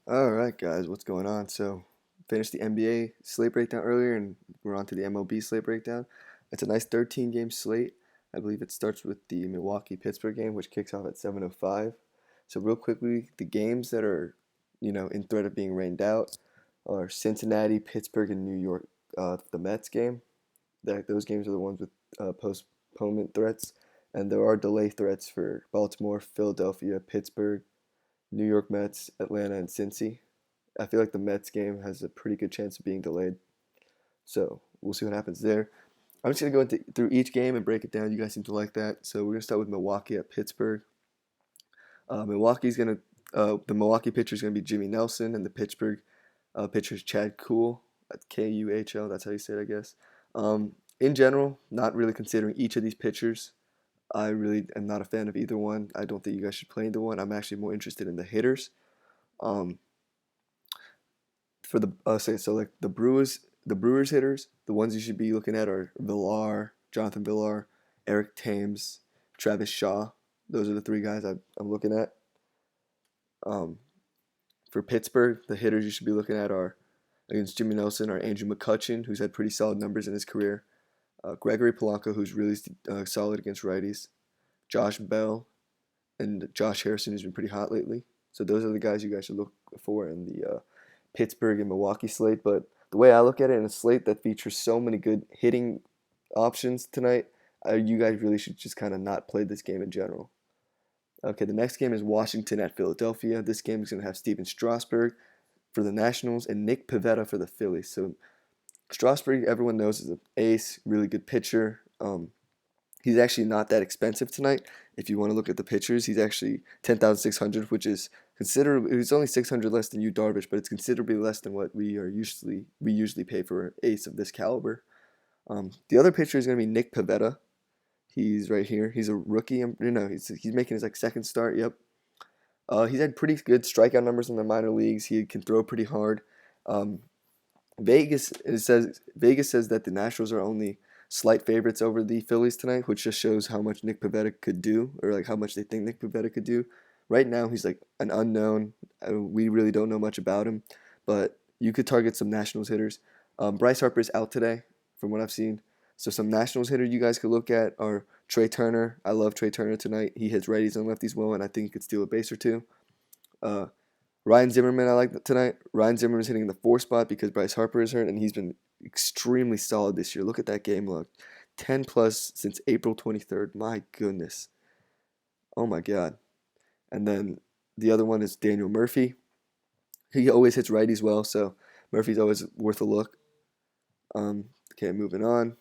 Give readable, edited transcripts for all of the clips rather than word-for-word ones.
All right, guys, what's going on? So, finished the NBA slate breakdown earlier, and we're on to the MLB slate breakdown. It's a nice 13-game slate. I believe it starts with the Milwaukee-Pittsburgh game, which kicks off at 7:05. So, real quickly, the games that are, in threat of being rained out are Cincinnati, Pittsburgh, and New York. The Mets game. Those games are the ones with postponement threats, and there are delay threats for Baltimore, Philadelphia, Pittsburgh, New York Mets, Atlanta, and Cincy. I feel like the Mets game has a pretty good chance of being delayed. So we'll see what happens there. I'm just gonna go through each game and break it down. You guys seem to like that. So we're gonna start with Milwaukee at Pittsburgh. Milwaukee's gonna the Milwaukee pitcher is gonna be Jimmy Nelson, and the Pittsburgh pitcher is Chad Kuhl. That's Kuhl. That's how you say it, I guess. In general, not really considering each of these pitchers. I really am not a fan of either one. I don't think you guys should play either one. I'm actually more interested in the hitters. Um, for the so like the Brewers hitters, the ones you should be looking at are Jonathan Villar, Eric Thames, Travis Shaw. Those are the three guys I'm looking at. Um, for Pittsburgh, the hitters you should be looking at are against Jimmy Nelson are Andrew McCutchen, who's had pretty solid numbers in his career, Gregory Polanco, who's really solid against righties, Josh Bell, and Josh Harrison, who's been pretty hot lately. So those are the guys you guys should look for in the Pittsburgh and Milwaukee slate. But the way I look at it, in a slate that features so many good hitting options tonight, you guys really should just kind of not play this game in general. Okay, the next game is Washington at Philadelphia. This game is going to have Steven Strasburg for the Nationals and Nick Pivetta for the Phillies. So Strasburg, everyone knows, is an ace, really good pitcher. He's actually not that expensive tonight. If you want to look at the pitchers, he's actually 10,600, which is considerably. It's only 600 less than Yu Darvish, but it's considerably less than what we usually pay for an ace of this caliber. The other pitcher is going to be Nick Pivetta. He's right here. He's a rookie. He's making his second start. Yep. He's had pretty good strikeout numbers in the minor leagues. He can throw pretty hard. Um, Vegas says that the Nationals are only slight favorites over the Phillies tonight, which just shows how much Nick Pivetta could do, or like how much they think Nick Pivetta could do. Right now, he's like an unknown. We really don't know much about him, but you could target some Nationals hitters. Bryce Harper is out today, from what I've seen. So some Nationals hitters you guys could look at are Trey Turner. I love Trey Turner tonight. He hits righties and lefties well, and I think he could steal a base or two. Uh, Ryan Zimmerman, I like tonight. Ryan Zimmerman is hitting the 4 spot because Bryce Harper is hurt, and he's been extremely solid this year. Look at that game log, 10 plus since April 23rd. My goodness, oh my God. And then the other one is Daniel Murphy. He always hits righties well, so Murphy's always worth a look. Okay, moving on.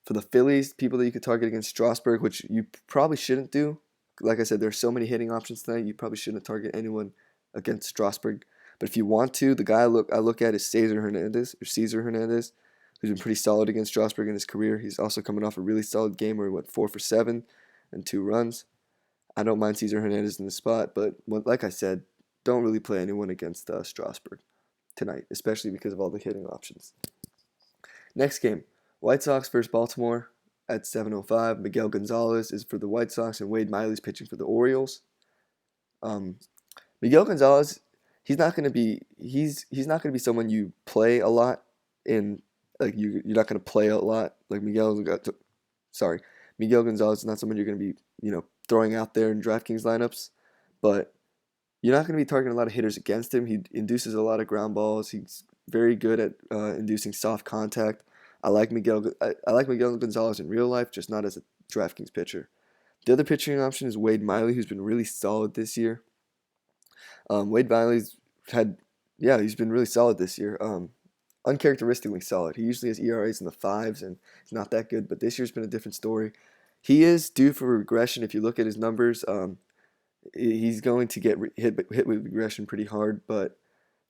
For the Phillies, people that you could target against Strasburg, which you probably shouldn't do. Like I said, there's so many hitting options tonight. You probably shouldn't target anyone against Strasburg. But if you want to, the guy I look at is Cesar Hernandez, who's been pretty solid against Strasburg in his career. He's also coming off a really solid game where he went 4 for 7 and 2 runs. I don't mind Cesar Hernandez in the spot, but like I said, don't really play anyone against Strasburg tonight, especially because of all the hitting options. Next game, White Sox versus Baltimore at 7:05. Miguel Gonzalez is for the White Sox, and Wade Miley's pitching for the Orioles. Um, Miguel Gonzalez, he's not gonna be someone you play a lot in, like you're not gonna play a lot like sorry, Miguel Gonzalez is not someone you're gonna be throwing out there in DraftKings lineups, but you're not gonna be targeting a lot of hitters against him. He induces a lot of ground balls. He's very good at inducing soft contact. I like Miguel Gonzalez in real life, just not as a DraftKings pitcher. The other pitching option is Wade Miley, who's been really solid this year. Wade Miley's he's been really solid this year. Uncharacteristically solid. He usually has ERAs in the fives, and he's not that good. But this year's been a different story. He is due for regression. If you look at his numbers, he's going to get hit with regression pretty hard. But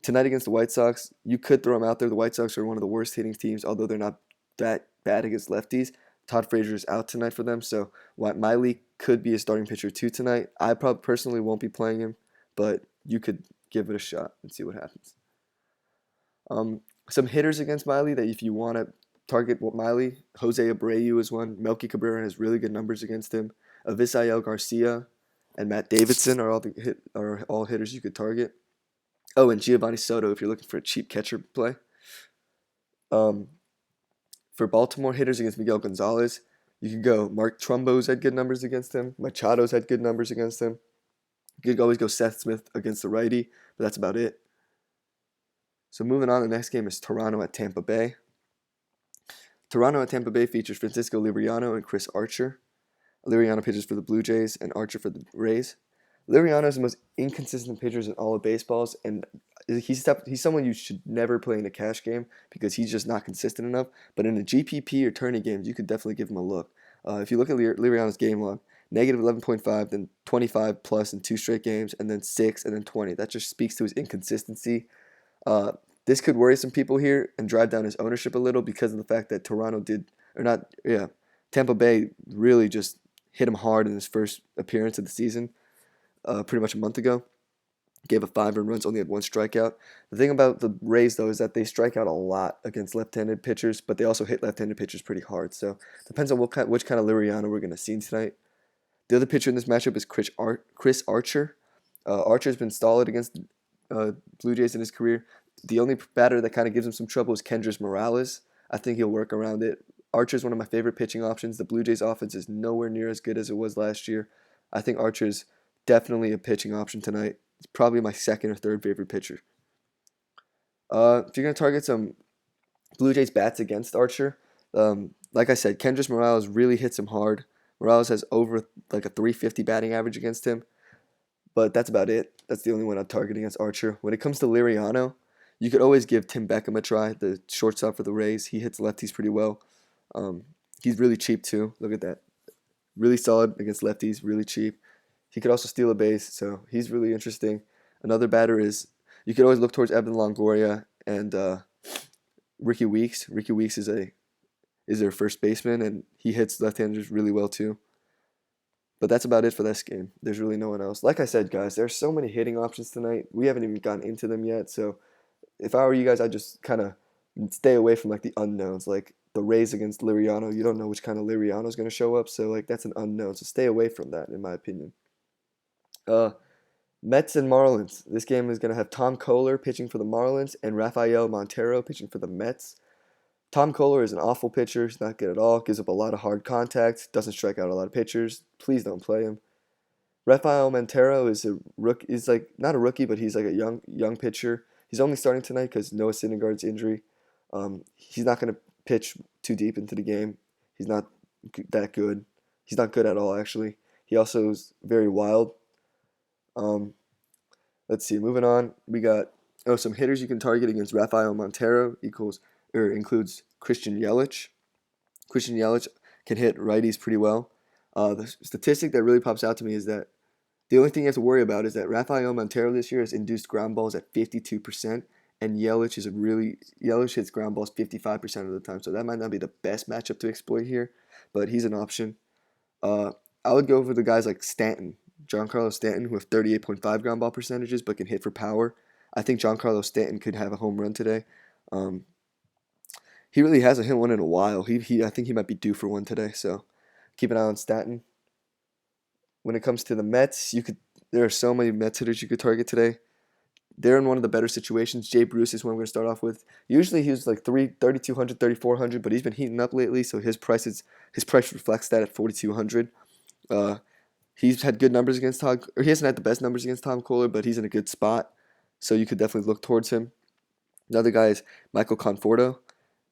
tonight against the White Sox, you could throw him out there. The White Sox are one of the worst hitting teams, although they're not that bad against lefties. Todd Frazier is out tonight for them, so Miley could be a starting pitcher too tonight. I probably personally won't be playing him, but you could give it a shot and see what happens. Some hitters against Miley that if you want to target Miley, Jose Abreu is one. Melky Cabrera has really good numbers against him. Avisail Garcia and Matt Davidson are all hitters you could target. Oh, and Giovanni Soto if you're looking for a cheap catcher play. Um, for Baltimore hitters against Miguel Gonzalez, you could go Mark Trumbo's had good numbers against him. Machado's had good numbers against him. You could always go Seth Smith against the righty, but that's about it. So moving on, the next game is Toronto at Tampa Bay. Toronto at Tampa Bay features Francisco Liriano and Chris Archer. Liriano pitches for the Blue Jays and Archer for the Rays. Liriano is the most inconsistent pitcher in all of baseballs, and he's someone you should never play in a cash game because he's just not consistent enough. But in a GPP or tourney games, you could definitely give him a look. If you look at Liriano's game log, negative 11.5, then 25 plus in 2 straight games, and then 6, and then 20. That just speaks to his inconsistency. This could worry some people here and drive down his ownership a little because of the fact that Tampa Bay really just hit him hard in his first appearance of the season, pretty much a month ago. Gave up 5 earned runs, only had 1 strikeout. The thing about the Rays, though, is that they strike out a lot against left-handed pitchers, but they also hit left-handed pitchers pretty hard. So depends on which kind of Liriano we're going to see tonight. The other pitcher in this matchup is Chris Archer. Archer's been solid against Blue Jays in his career. The only batter that kind of gives him some trouble is Kendrys Morales. I think he'll work around it. Archer's one of my favorite pitching options. The Blue Jays offense is nowhere near as good as it was last year. I think Archer's definitely a pitching option tonight. It's probably my second or third favorite pitcher. If you're going to target some Blue Jays bats against Archer, like I said, Kendrys Morales really hits him hard. Morales has over like a 350 batting average against him. But that's about it. That's the only one I'm targeting against Archer. When it comes to Liriano, you could always give Tim Beckham a try, the shortstop for the Rays. He hits lefties pretty well. He's really cheap too. Look at that. Really solid against lefties, really cheap. He could also steal a base, so he's really interesting. Another batter is, you could always look towards Evan Longoria and Ricky Weeks. Ricky Weeks is their first baseman, and he hits left-handers really well too. But that's about it for this game. There's really no one else. Like I said, guys, there's so many hitting options tonight. We haven't even gotten into them yet, so if I were you guys, I'd just kind of stay away from like the unknowns, like the Rays against Liriano. You don't know which kind of Liriano is going to show up, so like that's an unknown. So stay away from that, in my opinion. Mets and Marlins. This game is going to have Tom Kohler pitching for the Marlins and Rafael Montero pitching for the Mets. Tom Kohler is an awful pitcher. He's not good at all. Gives up a lot of hard contact. Doesn't strike out a lot of pitchers. Please don't play him. Rafael Montero is a rookie. He's like not a rookie, but he's like a young pitcher. He's only starting tonight because Noah Syndergaard's injury. He's not going to pitch too deep into the game. He's not that good. He's not good at all, actually. He also is very wild. Let's see. Moving on, we got some hitters you can target against Rafael Montero includes Christian Yelich. Christian Yelich can hit righties pretty well. The statistic that really pops out to me is that the only thing you have to worry about is that Rafael Montero this year has induced ground balls at 52%, and Yelich hits ground balls 55% of the time. So that might not be the best matchup to exploit here, but he's an option. I would go for the guys like Stanton, Giancarlo Stanton, who have 38.5 ground ball percentages but can hit for power. I think Giancarlo Stanton could have a home run today. He really hasn't hit one in a while. I think he might be due for one today. So keep an eye on Stanton. When it comes to the Mets, there are so many Mets hitters you could target today. They're in one of the better situations. Jay Bruce is one we're going to start off with. Usually he was like 3,200, 3,400, but he's been heating up lately, so his price reflects that at 4,200. He's had good numbers against he hasn't had the best numbers against Tom Kohler, but he's in a good spot, so you could definitely look towards him. Another guy is Michael Conforto.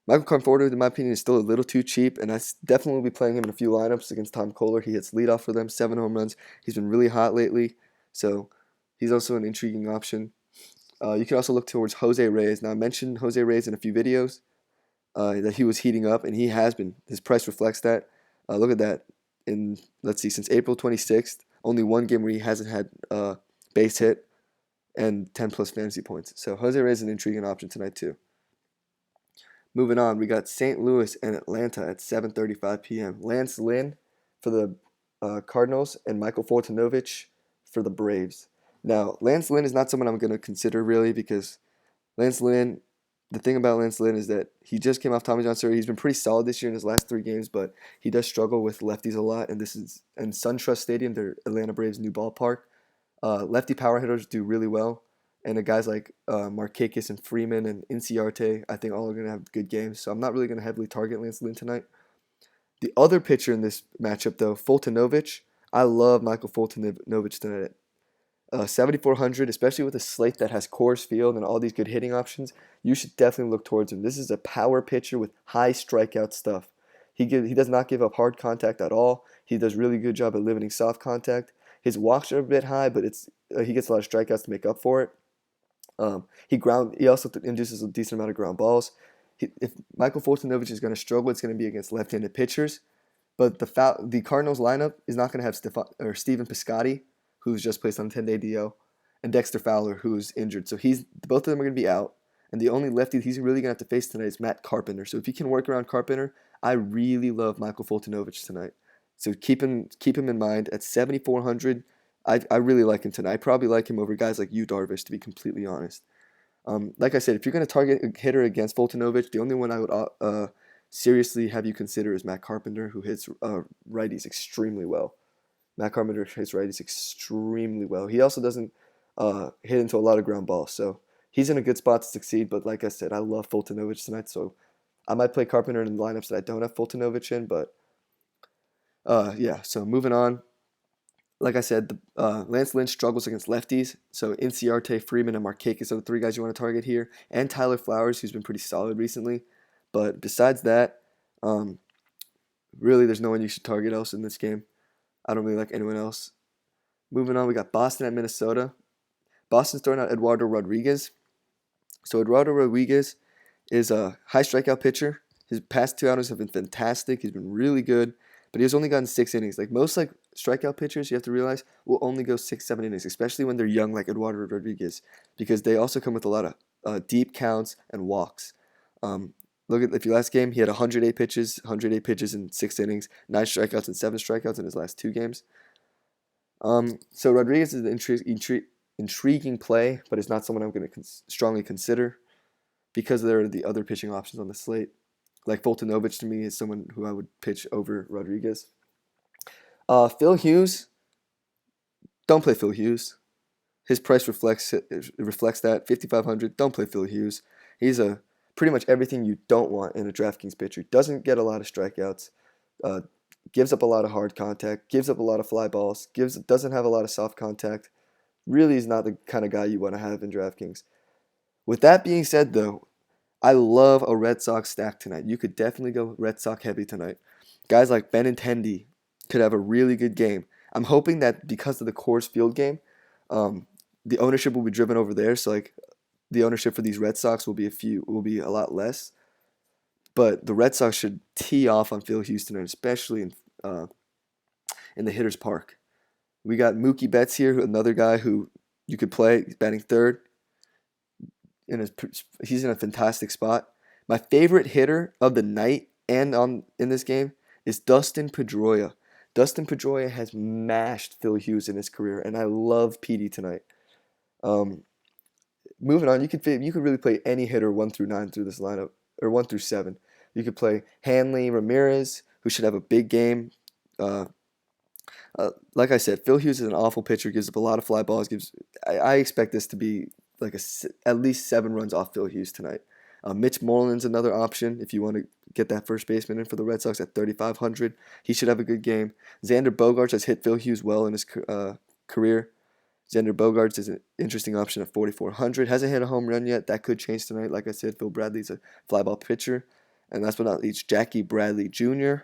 Michael Conforto, in my opinion, is still a little too cheap, and I definitely will be playing him in a few lineups against Tom Kohler. He hits leadoff for them, 7 home runs. He's been really hot lately, so he's also an intriguing option. You can also look towards Jose Reyes. Now, I mentioned Jose Reyes in a few videos that he was heating up, and he has been. His price reflects that. Look at that. Since April 26th, only one game where he hasn't had base hit and 10-plus fantasy points. So Jose Reyes is an intriguing option tonight, too. Moving on, we got St. Louis and Atlanta at 7:35 p.m. Lance Lynn for the Cardinals and Michael Fortunovich for the Braves. Now, Lance Lynn is not someone I'm going to consider really because the thing about Lance Lynn is that he just came off Tommy John surgery. He's been pretty solid this year in his last 3 games, but he does struggle with lefties a lot, and this is in SunTrust Stadium, their Atlanta Braves' new ballpark. Lefty power hitters do really well. And the guys like Markakis and Freeman and Inciarte, I think all are going to have good games. So I'm not really going to heavily target Lance Lynn tonight. The other pitcher in this matchup, though, Fultonovich, I love Michael Fultonovich tonight. 7,400, especially with a slate that has Coors Field and all these good hitting options, you should definitely look towards him. This is a power pitcher with high strikeout stuff. He does not give up hard contact at all. He does really good job at limiting soft contact. His walks are a bit high, but he gets a lot of strikeouts to make up for it. He also induces a decent amount of ground balls. If Michael Fultonovich is going to struggle, it's going to be against left-handed pitchers. But the Cardinals lineup is not going to have Stephen Piscotty, who's just placed on 10-day DL, and Dexter Fowler, who's injured. So both of them are going to be out. And the only lefty he's really going to have to face tonight is Matt Carpenter. So if he can work around Carpenter, I really love Michael Fultonovich tonight. So keep him in mind at 7,400. I really like him tonight. I probably like him over guys like Yu Darvish, to be completely honest. Like I said, if you're going to target a hitter against Fultonovich, the only one I would seriously have you consider is Matt Carpenter, who hits righties extremely well. Matt Carpenter hits righties extremely well. He also doesn't hit into a lot of ground balls, so he's in a good spot to succeed. But like I said, I love Fultonovich tonight, so I might play Carpenter in the lineups that I don't have Fultonovich in. But yeah, so moving on. Like I said, Lance Lynch struggles against lefties, so Inciarte, Freeman, and Markakis are the three guys you want to target here, and Tyler Flowers, who's been pretty solid recently. But besides that, really, there's no one you should target else in this game. I don't really like anyone else. Moving on, we got Boston at Minnesota. Boston's throwing out Eduardo Rodriguez. So Eduardo Rodriguez is a high strikeout pitcher. His past 2 outings have been fantastic. He's been really good, but he's only gotten 6 innings. Like most strikeout pitchers, you have to realize, will only go 6-7 innings, especially when they're young like Eduardo Rodriguez, because they also come with a lot of deep counts and walks. Look at your last game, he had 108 pitches in 6 innings, 9 strikeouts and 7 strikeouts in his last 2 games. So Rodriguez is an intriguing play, but it's not someone I'm going to strongly consider because there are the other pitching options on the slate. Like Fultonovich to me is someone who I would pitch over Rodriguez. Phil Hughes, don't play Phil Hughes. His price reflects that, 5,500. Don't play Phil Hughes. He's pretty much everything you don't want in a DraftKings pitcher. Doesn't get a lot of strikeouts, gives up a lot of hard contact, gives up a lot of fly balls, doesn't have a lot of soft contact. Really is not the kind of guy you want to have in DraftKings. With that being said, though, I love a Red Sox stack tonight. You could definitely go Red Sox heavy tonight. Guys like Benintendi could have a really good game. I'm hoping that because of the Coors Field game, the ownership will be driven over there. So the ownership for these Red Sox will be a lot less. But the Red Sox should tee off on Phil Hughes tonight, especially in the hitter's park. We got Mookie Betts here, another guy who you could play. He's batting third. He's in a fantastic spot. My favorite hitter of the night and in this game is Dustin Pedroia. Dustin Pedroia has mashed Phil Hughes in his career, and I love PD tonight. Moving on, you could really play any hitter 1 through 9 through this lineup, or 1 through 7. You could play Hanley Ramirez, who should have a big game. Like I said, Phil Hughes is an awful pitcher, gives up a lot of fly balls. I expect this to be like at least 7 runs off Phil Hughes tonight. Mitch Moreland's another option if you want to get that first baseman in for the Red Sox at 3,500. He should have a good game. Xander Bogaerts has hit Phil Hughes well in his career. Xander Bogaerts is an interesting option at 4,400. Hasn't hit a home run yet. That could change tonight. Like I said, Phil Bradley's a fly ball pitcher. And last but not least, Jackie Bradley Jr.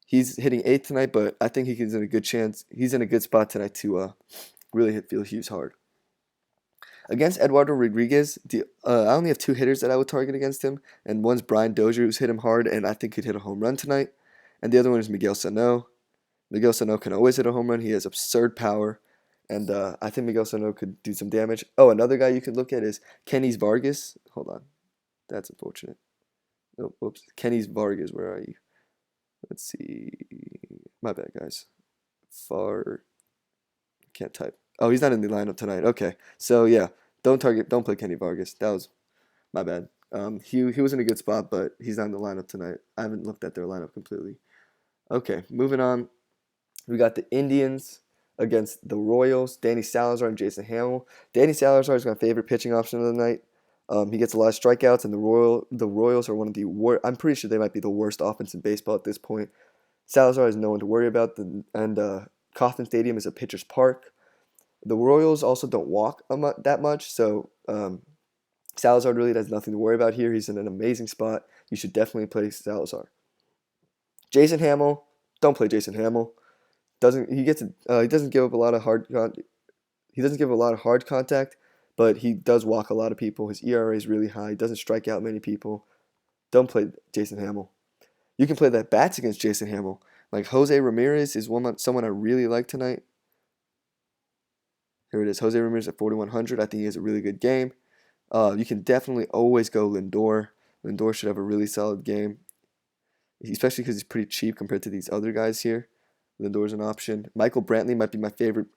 He's hitting 8th tonight, but I think he's in a good chance. He's in a good spot tonight to really hit Phil Hughes hard. Against Eduardo Rodriguez, I only have 2 hitters that I would target against him, and one's Brian Dozier, who's hit him hard, and I think could hit a home run tonight, and the other one is Miguel Sano. Miguel Sano can always hit a home run. He has absurd power, and I think Miguel Sano could do some damage. Oh, another guy you could look at is Kenny Vargas. Hold on. That's unfortunate. Oh, whoops. Kenny Vargas, where are you? Let's see. My bad, guys. Can't type. Oh, he's not in the lineup tonight. Okay, so yeah, don't play Kenny Vargas. That was my bad. He was in a good spot, but he's not in the lineup tonight. I haven't looked at their lineup completely. Okay, moving on. We got the Indians against the Royals, Danny Salazar and Jason Hamill. Danny Salazar is my favorite pitching option of the night. He gets a lot of strikeouts, and the Royals are one of the worst. I'm pretty sure they might be the worst offense in baseball at this point. Salazar has no one to worry about, and Kauffman Stadium is a pitcher's park. The Royals also don't walk that much, so Salazar really has nothing to worry about here. He's in an amazing spot. You should definitely play Salazar. Jason Hamill, don't play Jason Hamill. He doesn't give up a lot of he doesn't give a lot of hard contact, but he does walk a lot of people. His ERA is really high. He doesn't strike out many people. Don't play Jason Hamill. You can play that bats against Jason Hamill. Like Jose Ramirez is someone I really like tonight. Here it is, Jose Ramirez at 4,100. I think he has a really good game. You can definitely always go Lindor. Lindor should have a really solid game, especially because he's pretty cheap compared to these other guys here. Lindor's an option. Michael Brantley might be my favorite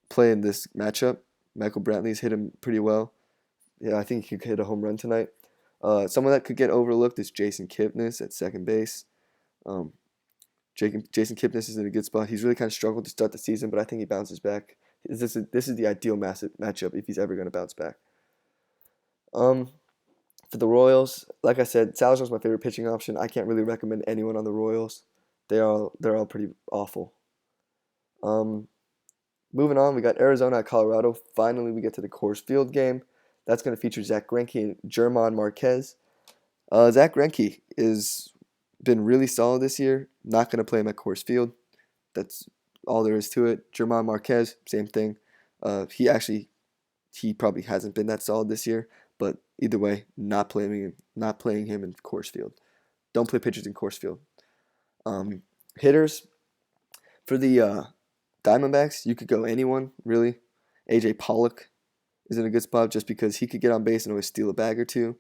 play in this matchup. Michael Brantley's hit him pretty well. Yeah, I think he could hit a home run tonight. Someone that could get overlooked is Jason Kipnis at second base. Jason Kipnis is in a good spot. He's really kind of struggled to start the season, but I think he bounces back. This is the ideal matchup if he's ever going to bounce back. For the Royals, like I said, Salazar's my favorite pitching option. I can't really recommend anyone on the Royals. They're all pretty awful. Moving on, we got Arizona at Colorado. Finally, we get to the Coors Field game. That's going to feature Zach Greinke and German Marquez. Zach Greinke has been really solid this year. Not going to play him at Coors Field. That's all there is to it. German Marquez, same thing. He probably hasn't been that solid this year, but either way, not playing him in Coors Field. Don't play pitchers in Coors Field. Hitters for the Diamondbacks, you could go anyone really. AJ Pollock is in a good spot just because he could get on base and always steal a bag or two.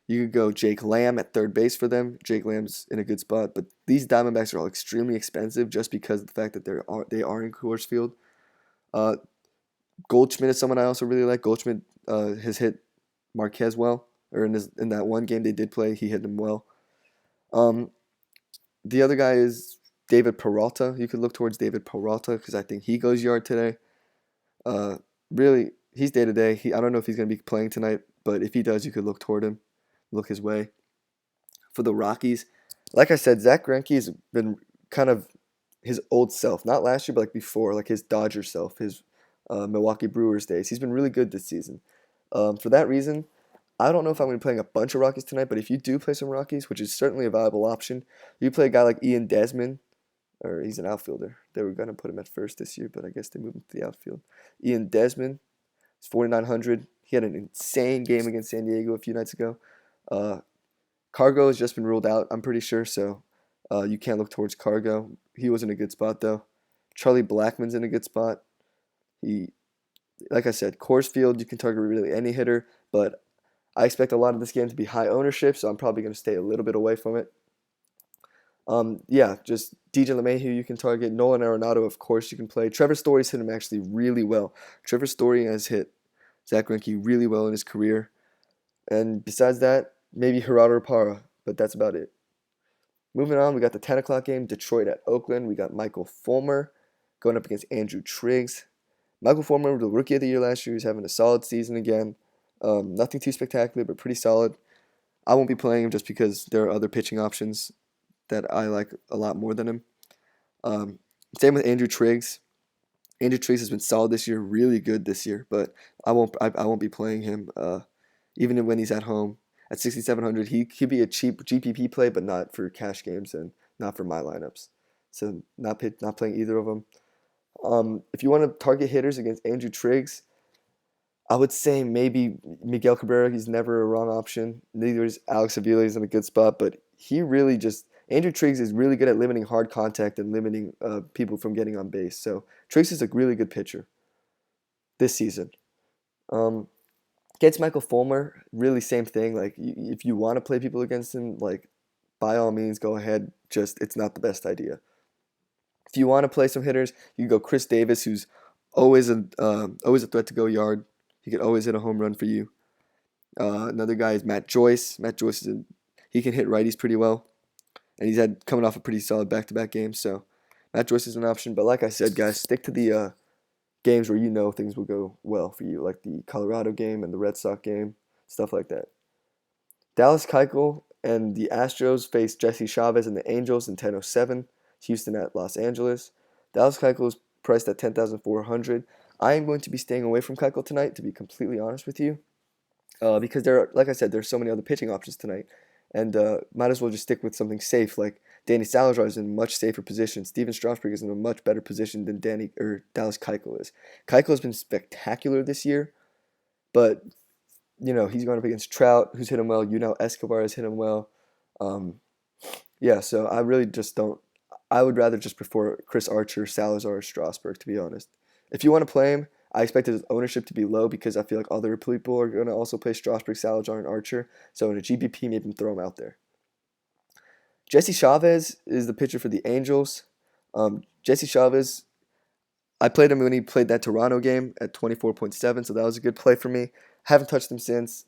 You could go Jake Lamb at third base for them. Jake Lamb's in a good spot, but these Diamondbacks are all extremely expensive just because of the fact that they are in Coors Field. Goldschmidt is someone I also really like. Goldschmidt has hit Marquez well, or in that one game they did play, he hit him well. The other guy is David Peralta. You could look towards David Peralta because I think he goes yard today. Really, he's day to day. I don't know if he's going to be playing tonight, but if he does, you could look toward him, look his way. For the Rockies, like I said, Zach Greinke has been kind of his old self, not last year, but like before, like his Dodger self, his Milwaukee Brewers days. He's been really good this season. For that reason, I don't know if I'm going to be playing a bunch of Rockies tonight, but if you do play some Rockies, which is certainly a viable option, you play a guy like Ian Desmond, or he's an outfielder. They were going to put him at first this year, but I guess they moved him to the outfield. Ian Desmond is 4,900. He had an insane game against San Diego a few nights ago. Cargo has just been ruled out, I'm pretty sure, so you can't look towards Cargo. He was in a good spot, though. Charlie Blackmon's in a good spot. Like I said, Coors Field, you can target really any hitter, but I expect a lot of this game to be high ownership, so I'm probably going to stay a little bit away from it. Just DJ LeMahieu you can target. Nolan Arenado, of course, you can play. Trevor Story's hit him actually really well. Trevor Story has hit Zach Greinke really well in his career. And besides that, maybe Gerardo Parra, but that's about it. Moving on, we got the 10 o'clock game, Detroit at Oakland. We got Michael Fulmer going up against Andrew Triggs. Michael Fulmer, the rookie of the year last year, is having a solid season again. Nothing too spectacular, but pretty solid. I won't be playing him just because there are other pitching options that I like a lot more than him. Same with Andrew Triggs. Andrew Triggs has been solid this year, really good this year, but I won't be playing him even when he's at home. At 6,700, he could be a cheap GPP play, but not for cash games and not for my lineups. So not playing either of them. If you want to target hitters against Andrew Triggs, I would say maybe Miguel Cabrera. He's never a wrong option. Neither is Alex Avila. He's in a good spot, but Andrew Triggs is really good at limiting hard contact and limiting people from getting on base. So Triggs is a really good pitcher this season. Against Michael Fulmer, really same thing. Like if you want to play people against him, like by all means go ahead. Just it's not the best idea. If you want to play some hitters, you can go Chris Davis, who's always a threat to go yard. He could always hit a home run for you. Another guy is Matt Joyce. Matt Joyce he can hit righties pretty well, and he's coming off a pretty solid back-to-back game. So Matt Joyce is an option, but like I said, guys, stick to the games where you know things will go well for you, like the Colorado game and the Red Sox game, stuff like that. Dallas Keuchel and the Astros face Jesse Chavez and the Angels in 10:07. Houston at Los Angeles. Dallas Keuchel is priced at 10,400. I am going to be staying away from Keuchel tonight, to be completely honest with you, because there are, like I said, there's so many other pitching options tonight, and might as well just stick with something safe. Like Danny Salazar is in a much safer position. Steven Strasburg is in a much better position than Dallas Keuchel is. Keuchel has been spectacular this year, but he's going up against Trout, who's hit him well. Escobar has hit him well. Yeah, so I really just don't. I would rather just prefer Chris Archer, Salazar, or Strasburg, to be honest. If you want to play him, I expected his ownership to be low because I feel like other people are going to also play Strasburg, Salazar, and Archer. So in a GPP, maybe throw him out there. Jesse Chavez is the pitcher for the Angels. Jesse Chavez, I played him when he played that Toronto game at 24.7, so that was a good play for me. Haven't touched him since.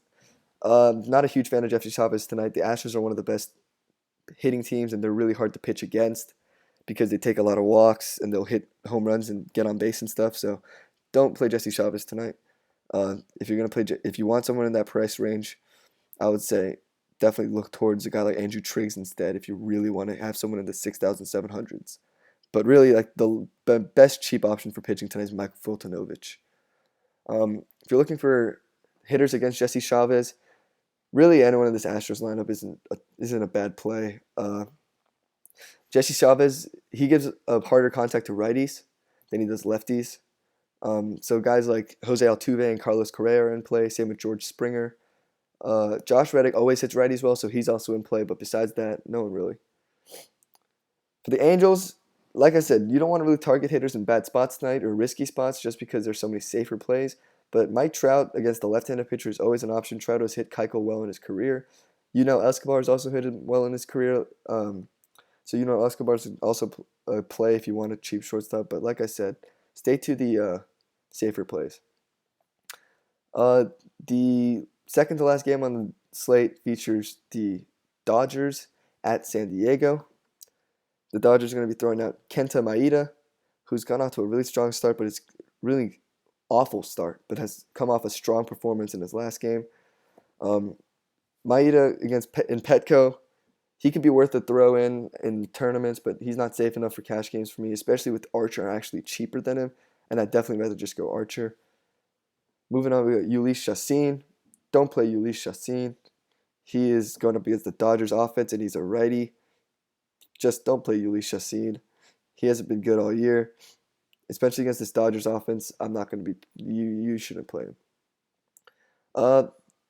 Not a huge fan of Jesse Chavez tonight. The Astros are one of the best hitting teams, and they're really hard to pitch against because they take a lot of walks and they'll hit home runs and get on base and stuff. So don't play Jesse Chavez tonight. If you're gonna play, if you want someone in that price range, I would say definitely look towards a guy like Andrew Triggs instead. If you really want to have someone in the 6,700s, but really like the best cheap option for pitching tonight is Mike Fultonovich. If you're looking for hitters against Jesse Chavez, really anyone in this Astros lineup isn't a bad play. Jesse Chavez, he gives a harder contact to righties than he does lefties. So guys like Jose Altuve and Carlos Correa are in play. Same with George Springer. Josh Reddick always hits righties well, so he's also in play. But besides that, no one really. For the Angels, like I said, you don't want to really target hitters in bad spots tonight or risky spots just because there's so many safer plays. But Mike Trout against the left-handed pitcher is always an option. Trout has hit Keuchel well in his career. Escobar has also hit him well in his career. So Escobar's also a play if you want a cheap shortstop. But like I said, stay to the safer plays. The second to last game on the slate features the Dodgers at San Diego. The Dodgers are going to be throwing out Kenta Maeda, who's gone off to a really strong start, but it's really awful start, but has come off a strong performance in his last game. Maeda in Petco, he could be worth a throw in tournaments, but he's not safe enough for cash games for me, especially with Archer actually cheaper than him, and I'd definitely rather just go Archer. Moving on, we got Ulysse Chassin. Don't play Ulysse Chassin. He is going up against the Dodgers offense, and he's a righty. Just don't play Ulysse Chassin. He hasn't been good all year. Especially against this Dodgers offense, I'm not going to be. You shouldn't play him.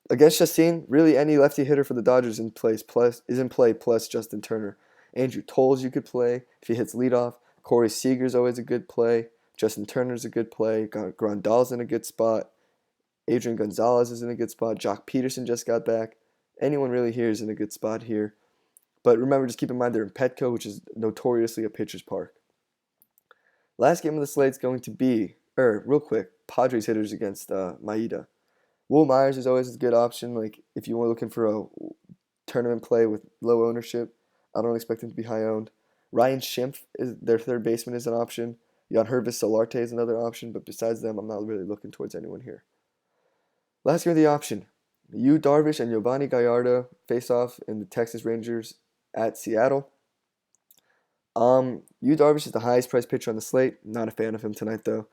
Against Chassin, really any lefty hitter for the Dodgers is in play. Plus Justin Turner, Andrew Toles you could play if he hits leadoff. Corey Seager's always a good play. Justin Turner's a good play. Grandal's in a good spot. Adrian Gonzalez is in a good spot. Jock Peterson just got back. Anyone really here is in a good spot here. But remember, just keep in mind they're in Petco, which is notoriously a pitcher's park. Last game of the slate is going to be, real quick, Padres hitters against Maeda. Will Myers is always a good option. Like if you were looking for a tournament play with low ownership, I don't expect him to be high owned. Ryan Schimpf, their third baseman, is an option. Jan Hervis Solarte is another option, but besides them, I'm not really looking towards anyone here. Last game of the option, Yu Darvish and Giovanni Gallardo face off in the Texas Rangers at Seattle. Yu Darvish is the highest priced pitcher on the slate. Not a fan of him tonight though.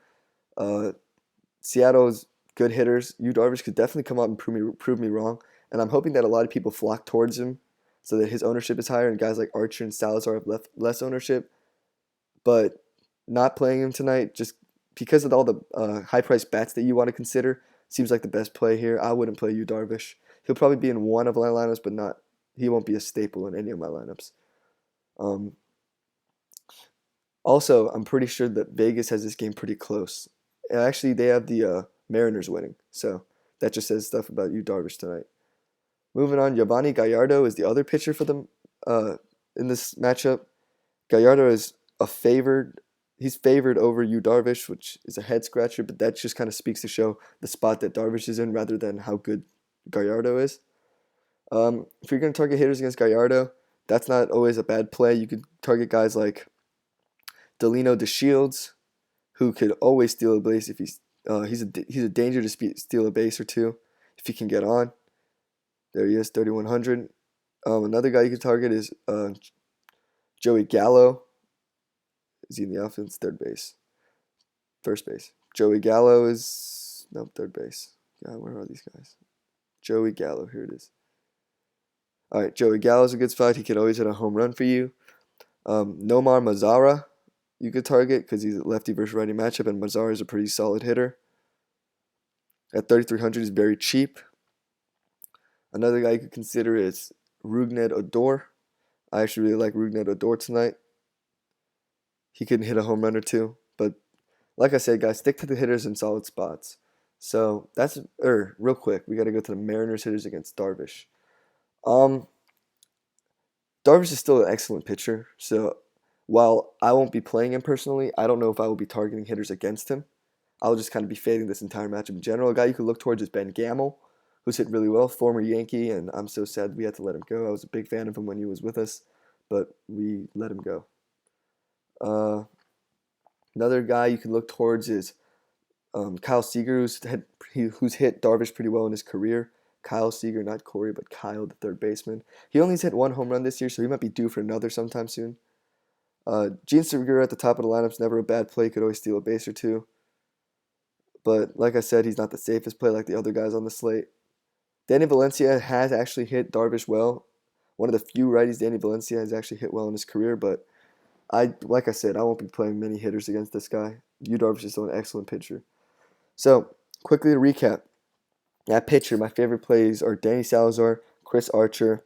Seattle's good hitters. Yu Darvish could definitely come out and prove me wrong, and I'm hoping that a lot of people flock towards him so that his ownership is higher and guys like Archer and Salazar have less ownership. But not playing him tonight just because of all the high-priced bats that you want to consider seems like the best play here. I wouldn't play Yu Darvish. He'll probably be in one of my lineups, but he won't be a staple in any of my lineups. Also, I'm pretty sure that Vegas has this game pretty close. Actually, they have the Mariners winning, so that just says stuff about Yu Darvish tonight. Moving on, Giovanni Gallardo is the other pitcher for them in this matchup. Gallardo is he's favored over Yu Darvish, which is a head scratcher, but that just kind of speaks to show the spot that Darvish is in rather than how good Gallardo is. If you're going to target hitters against Gallardo, that's not always a bad play. You could target guys like Delino DeShields, who could always steal a base if he's a danger to steal a base or two if he can get on. There he is, 3,100. Another guy you can target is Joey Gallo. Is he in the offense? Third base. First base. Joey Gallo is third base. God, where are these guys? Joey Gallo, here it is. All right, Joey Gallo's a good spot. He could always hit a home run for you. Nomar Mazara, you could target because he's a lefty versus righty matchup, and Mazara is a pretty solid hitter. At 3,300, he's very cheap. Another guy you could consider is Rougned Odor. I actually really like Rougned Odor tonight. He can hit a home run or two, but like I said, guys, stick to the hitters in solid spots. So that's real quick. We got to go to the Mariners hitters against Darvish. Darvish is still an excellent pitcher. So while I won't be playing him personally, I don't know if I will be targeting hitters against him. I'll just kind of be fading this entire matchup in general. A guy you could look towards is Ben Gamel, who's hit really well, former Yankee, and I'm so sad we had to let him go. I was a big fan of him when he was with us, but we let him go. Another guy you can look towards is Kyle Seager, who's hit Darvish pretty well in his career. Kyle Seager, not Corey, but Kyle, the third baseman. He only has hit one home run this year, so he might be due for another sometime soon. Gene Segura at the top of the lineup is never a bad play. Could always steal a base or two. But like I said, he's not the safest play like the other guys on the slate. Danny Valencia has actually hit Darvish well. One of the few righties Danny Valencia has actually hit well in his career, but like I said, I won't be playing many hitters against this guy. Yu Darvish is still an excellent pitcher. So, quickly to recap. At pitcher, my favorite plays are Danny Salazar, Chris Archer,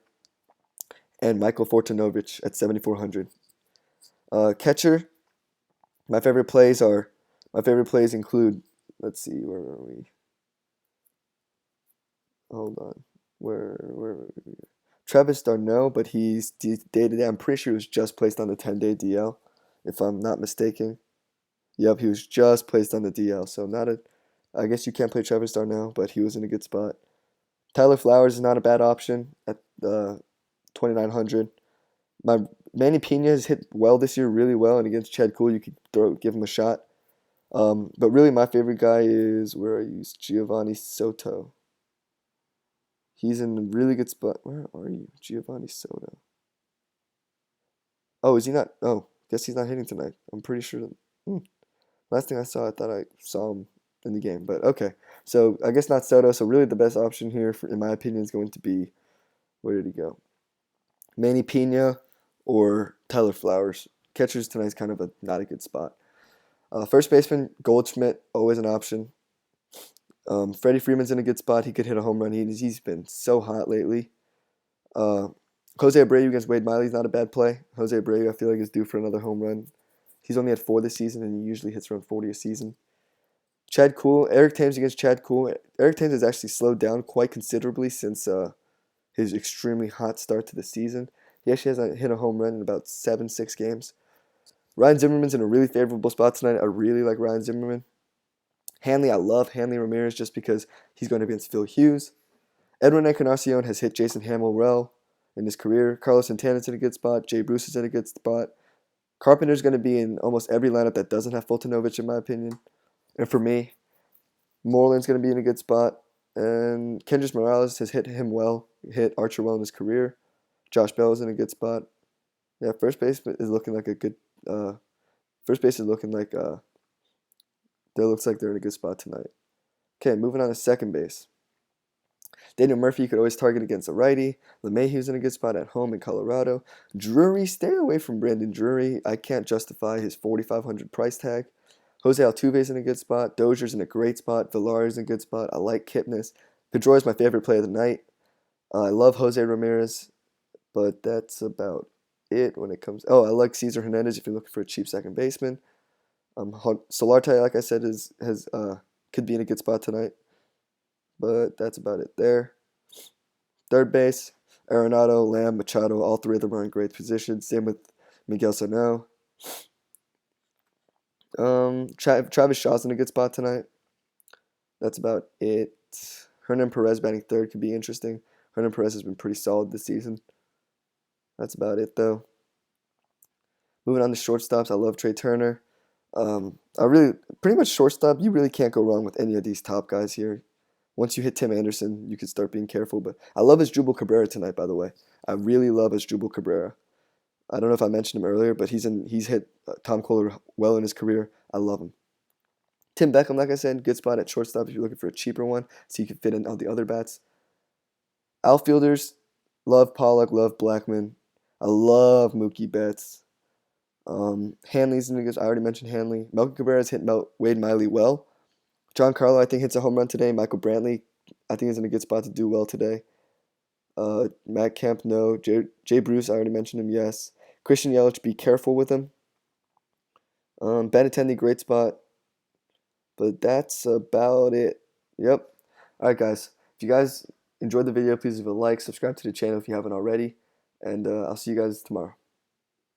and Michael Fortunovich at 7,400. Catcher, my favorite plays include, let's see, where are we? Hold on. Where are we? Travis d'Arnaud, but he's day-to-day. I'm pretty sure he was just placed on the 10-day DL, if I'm not mistaken. Yep, he was just placed on the DL, so I guess you can't play Travis d'Arnaud, but he was in a good spot. Tyler Flowers is not a bad option at 2,900. Manny Pena has hit well this year, really well, and against Chad Kuhl, you could give him a shot. But really, my favorite guy is, where are you? Giovanni Soto. He's in a really good spot. Where are you? Giovanni Soto. Oh, is he not? Oh, guess he's not hitting tonight. I'm pretty sure. Last thing I saw, I thought I saw him in the game. But okay. So I guess not Soto. So really the best option here, in my opinion, is going to be, where did he go? Manny Pena or Tyler Flowers. Catchers tonight is kind of not a good spot. First baseman, Goldschmidt, always an option. Freddie Freeman's in a good spot. He could hit a home run. He's been so hot lately. Jose Abreu against Wade Miley is not a bad play. Jose Abreu, I feel like, is due for another home run. He's only had 4 this season, and he usually hits around 40 a season. Chad Kuhl, Eric Thames against Chad Kuhl. Eric Thames has actually slowed down quite considerably since his extremely hot start to the season. He actually hasn't hit a home run in about 6 games. Ryan Zimmerman's in a really favorable spot tonight. I really like Ryan Zimmerman. Hanley, I love Hanley Ramirez just because he's going to be against Phil Hughes. Edwin Encarnacion has hit Jason Hammel well in his career. Carlos Santana's in a good spot. Jay Bruce is in a good spot. Carpenter's going to be in almost every lineup that doesn't have Fultonovich, in my opinion. And for me, Moreland's going to be in a good spot. And Kendrys Morales has hit him well, hit Archer well in his career. Josh Bell is in a good spot. Yeah, first base is looking like a good. First base is looking like looks like they're in a good spot tonight. Okay, moving on to second base. Daniel Murphy you could always target against a righty. LeMahieu's in a good spot at home in Colorado. Drury, stay away from Brandon Drury. I can't justify his $4,500 price tag. Jose Altuve's in a good spot. Dozier's in a great spot. Villar's in a good spot. I like Kipnis. Pedroia's my favorite play of the night. I love Jose Ramirez, but that's about it when it comes. Oh, I like Cesar Hernandez if you're looking for a cheap second baseman. Solarte, like I said, could be in a good spot tonight, but that's about it there. Third base, Arenado, Lamb, Machado, all 3 of them are in great positions. Same with Miguel Sano. Travis Shaw's in a good spot tonight. That's about it. Hernan Perez batting third could be interesting. Hernan Perez has been pretty solid this season. That's about it, though. Moving on to shortstops, I love Trey Turner. I really, pretty much shortstop, you really can't go wrong with any of these top guys here. Once you hit Tim Anderson, you can start being careful. But I love Asdrubal Cabrera tonight, by the way. I really love Asdrubal Cabrera. I don't know if I mentioned him earlier, but he's hit Tom Kohler well in his career. I love him. Tim Beckham, like I said, good spot at shortstop if you're looking for a cheaper one, so you can fit in all the other bats. Outfielders, love Pollock, love Blackman. I love Mookie Betts. Hanley's in the good. I already mentioned Hanley. Melvin Cabrera's hit Wade Miley well. Giancarlo, I think, hits a home run today. Michael Brantley, I think, is in a good spot to do well today. Matt Kemp, no. Jay Bruce, I already mentioned him, yes. Christian Yelich, be careful with him. Benintendi, great spot. But that's about it. Yep. All right, guys. If you guys enjoyed the video, please leave a like, subscribe to the channel if you haven't already, and I'll see you guys tomorrow.